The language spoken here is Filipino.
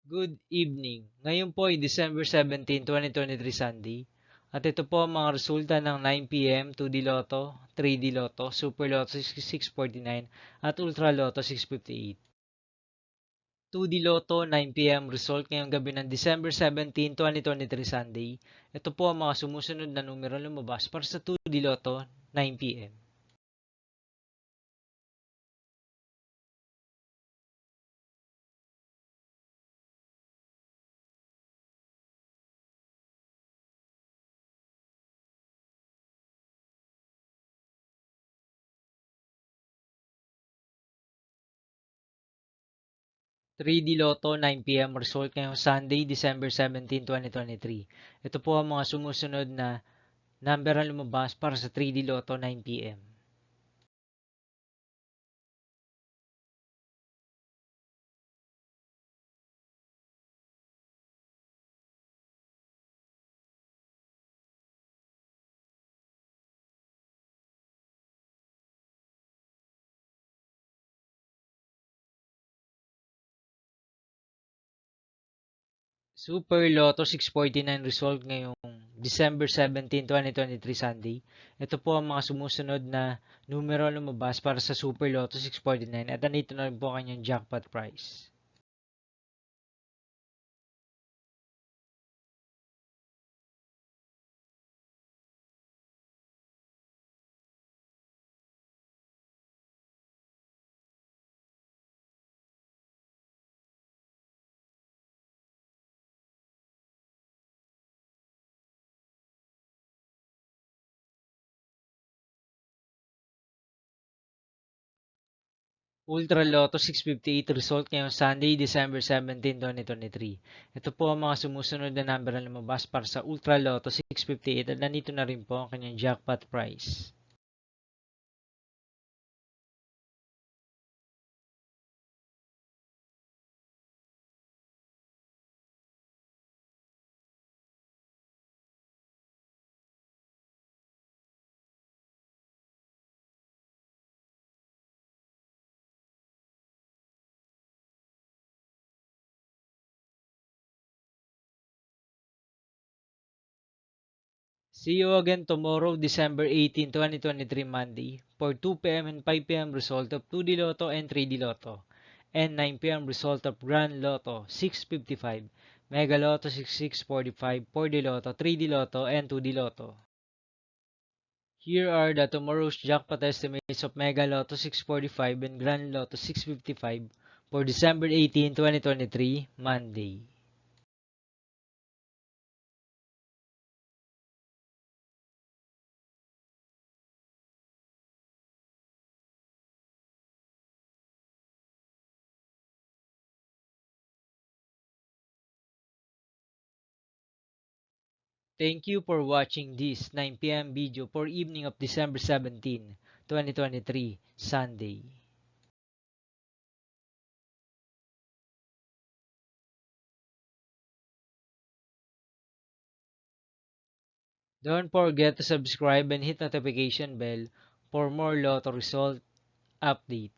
Good evening. Ngayon po ay December 17, 2023 Sunday. At ito po ang mga resulta ng 9 p.m. 2D Lotto, 3D Lotto, Super Lotto 649 at Ultra Lotto 658. 2D Lotto 9 p.m. result ngayong gabi ng December 17, 2023 Sunday. Ito po ang mga sumusunod na numero lumabas para sa 2D Lotto 9 p.m. 3D Lotto 9 p.m. result ngayong Sunday, December 17, 2023. Ito po ang mga sumusunod na number ang lumabas para sa 3D Lotto 9 p.m. Super Lotto 649 result ngayong December 17, 2023 Sunday. Ito po ang mga sumusunod na numero lumabas para sa Super Lotto 649 at nandito na rin po ang kanyang jackpot price. Ultra Lotto 658 result ngayong Sunday, December 17, 2023. Ito po ang mga sumusunod na number na lumabas para sa Ultra Lotto 658 at nandito na rin po ang kanyang jackpot price. See you again tomorrow, December 18, 2023 Monday for 2 p.m. and 5 p.m. result of 2D Lotto and 3D Lotto and 9 p.m. result of Grand Lotto 655, Mega Lotto 6645, 4D Lotto, 3D Lotto, and 2D Lotto. Here are the tomorrow's jackpot estimates of Mega Lotto 645 and Grand Lotto 655 for December 18, 2023 Monday. Thank you for watching this 9 p.m. video for evening of December 17, 2023, Sunday. Don't forget to subscribe and hit notification bell for more lotto result update.